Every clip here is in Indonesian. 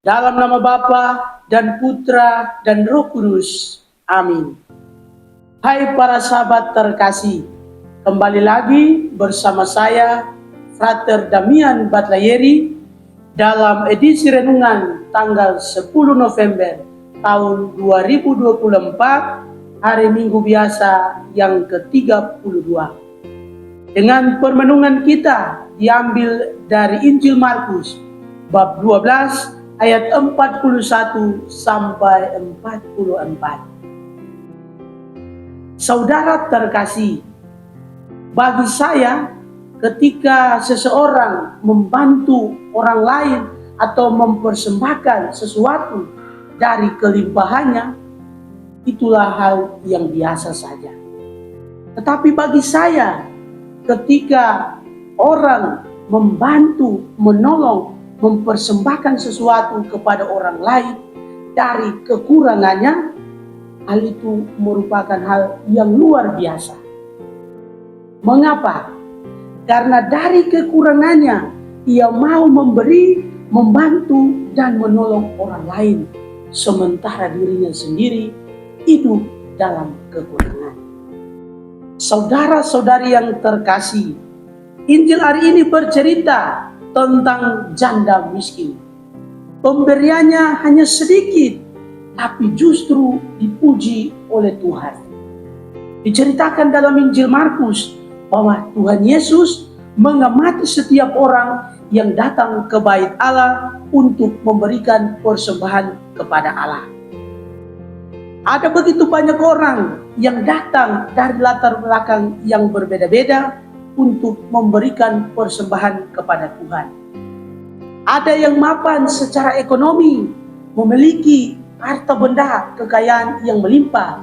Dalam nama Bapa dan Putra dan Roh Kudus. Amin. Hai para sahabat terkasih, kembali lagi bersama saya, Frater Damian Batlayeri, dalam edisi renungan tanggal 10 November tahun 2024, hari Minggu biasa yang ke-32. Dengan permenungan kita diambil dari Injil Markus, bab 12, ayat 41 sampai 44. Saudara terkasih, bagi saya ketika seseorang membantu orang lain atau mempersembahkan sesuatu dari kelimpahannya, itulah hal yang biasa saja. Tetapi bagi saya, ketika orang membantu, menolong, mempersembahkan sesuatu kepada orang lain dari kekurangannya, hal itu merupakan hal yang luar biasa. Mengapa? Karena dari kekurangannya ia mau memberi, membantu, dan menolong orang lain, sementara dirinya sendiri hidup dalam kekurangan. Saudara-saudari yang terkasih, Injil hari ini bercerita tentang janda miskin. Pemberiannya hanya sedikit, tapi justru dipuji oleh Tuhan. Diceritakan dalam Injil Markus bahwa Tuhan Yesus mengamati setiap orang yang datang ke bait Allah untuk memberikan persembahan kepada Allah. Ada begitu banyak orang yang datang dari latar belakang yang berbeda-beda untuk memberikan persembahan kepada Tuhan. Ada yang mapan secara ekonomi, memiliki harta benda, kekayaan yang melimpah.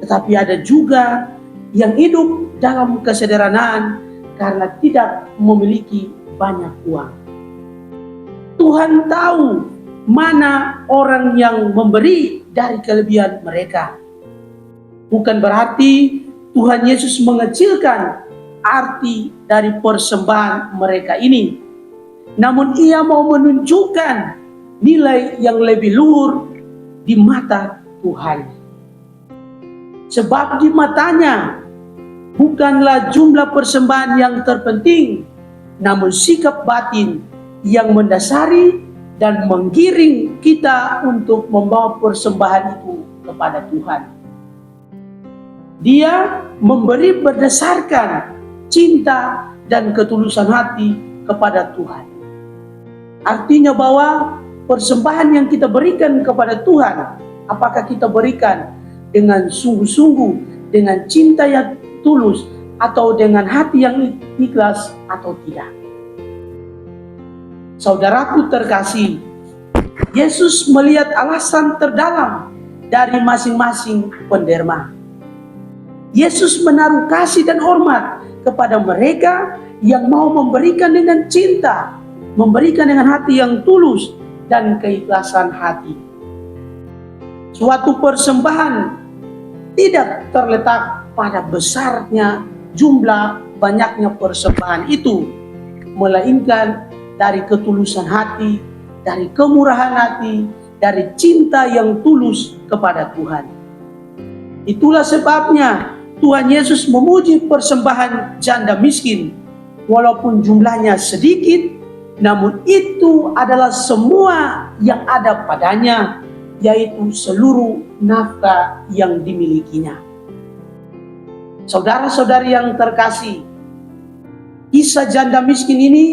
Tetapi ada juga yang hidup dalam kesederhanaan karena tidak memiliki banyak uang. Tuhan tahu mana orang yang memberi dari kelebihan mereka. Bukan berarti Tuhan Yesus mengecilkan arti dari persembahan mereka ini. Namun ia mau menunjukkan nilai yang lebih luhur di mata Tuhan. Sebab di matanya bukanlah jumlah persembahan yang terpenting, namun sikap batin yang mendasari dan menggiring kita untuk membawa persembahan itu kepada Tuhan. Dia memberi berdasarkan cinta dan ketulusan hati kepada Tuhan. Artinya bahwa persembahan yang kita berikan kepada Tuhan, apakah kita berikan dengan sungguh-sungguh, dengan cinta yang tulus, atau dengan hati yang ikhlas atau tidak. Saudaraku terkasih, Yesus melihat alasan terdalam dari masing-masing penderma. Yesus menaruh kasih dan hormat kepada mereka yang mau memberikan dengan cinta, memberikan dengan hati yang tulus dan keikhlasan hati. Suatu persembahan tidak terletak pada besarnya jumlah banyaknya persembahan itu, melainkan dari ketulusan hati, dari kemurahan hati, dari cinta yang tulus kepada Tuhan. Itulah sebabnya Tuhan Yesus memuji persembahan janda miskin. Walaupun jumlahnya sedikit, namun itu adalah semua yang ada padanya, yaitu seluruh nafkah yang dimilikinya. Saudara-saudari yang terkasih, kisah janda miskin ini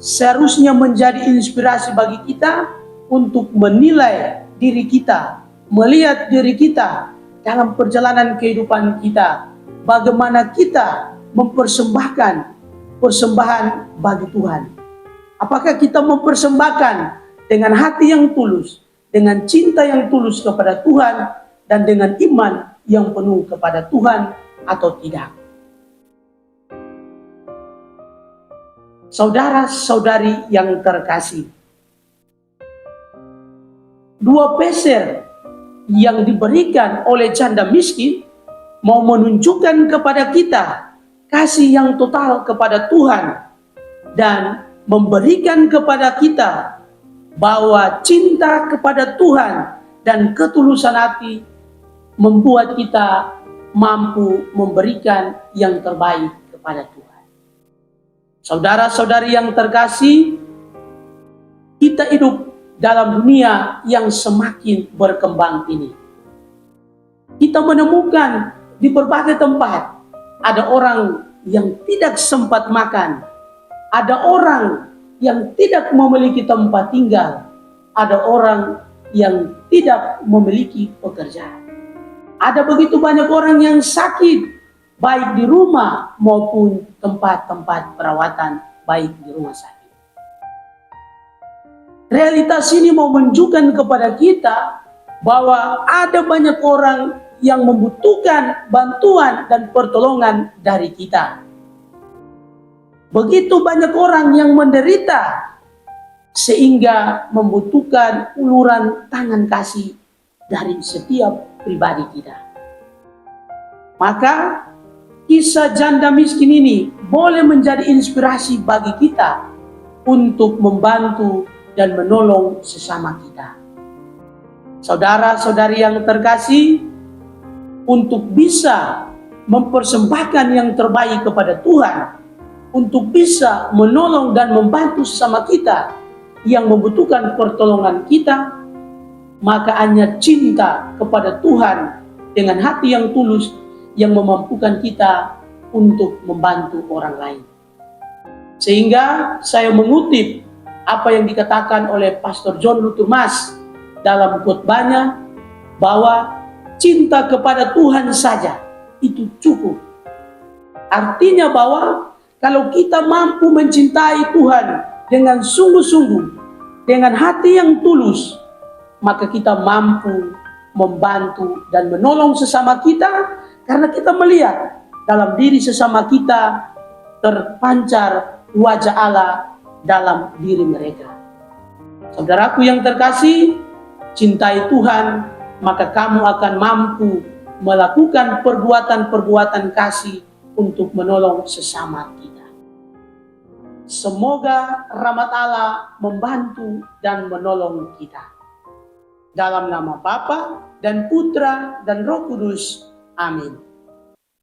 seharusnya menjadi inspirasi bagi kita untuk menilai diri kita, melihat diri kita dalam perjalanan kehidupan kita, bagaimana kita mempersembahkan persembahan bagi Tuhan. Apakah kita mempersembahkan dengan hati yang tulus, dengan cinta yang tulus kepada Tuhan, dan dengan iman yang penuh kepada Tuhan atau tidak? Saudara-saudari yang terkasih, 2 peser yang diberikan oleh janda miskin mau menunjukkan kepada kita kasih yang total kepada Tuhan dan memberikan kepada kita bahwa cinta kepada Tuhan dan ketulusan hati membuat kita mampu memberikan yang terbaik kepada Tuhan. Saudara-saudari yang terkasih, kita hidup dalam dunia yang semakin berkembang ini. Kita menemukan di berbagai tempat ada orang yang tidak sempat makan, ada orang yang tidak memiliki tempat tinggal, ada orang yang tidak memiliki pekerjaan. Ada begitu banyak orang yang sakit, baik di rumah maupun tempat-tempat perawatan, baik di rumah sakit. Realitas ini mau menunjukkan kepada kita bahwa ada banyak orang yang membutuhkan bantuan dan pertolongan dari kita. Begitu banyak orang yang menderita sehingga membutuhkan uluran tangan kasih dari setiap pribadi kita. Maka kisah janda miskin ini boleh menjadi inspirasi bagi kita untuk membantu dan menolong sesama kita. Saudara-saudari yang terkasih, untuk bisa mempersembahkan yang terbaik kepada Tuhan, untuk bisa menolong dan membantu sesama kita yang membutuhkan pertolongan kita, maka hanya cinta kepada Tuhan dengan hati yang tulus yang memampukan kita untuk membantu orang lain. Sehingga saya mengutip apa yang dikatakan oleh Pastor John Luther Mas dalam khotbahnya, bahwa cinta kepada Tuhan saja itu cukup. Artinya bahwa kalau kita mampu mencintai Tuhan dengan sungguh-sungguh, dengan hati yang tulus, maka kita mampu membantu dan menolong sesama kita, karena kita melihat dalam diri sesama kita terpancar wajah Allah dalam diri mereka. Saudaraku yang terkasih, cintai Tuhan, maka kamu akan mampu melakukan perbuatan-perbuatan kasih untuk menolong sesama kita. Semoga rahmat Allah membantu dan menolong kita. Dalam nama Bapa dan Putra dan Roh Kudus. Amin.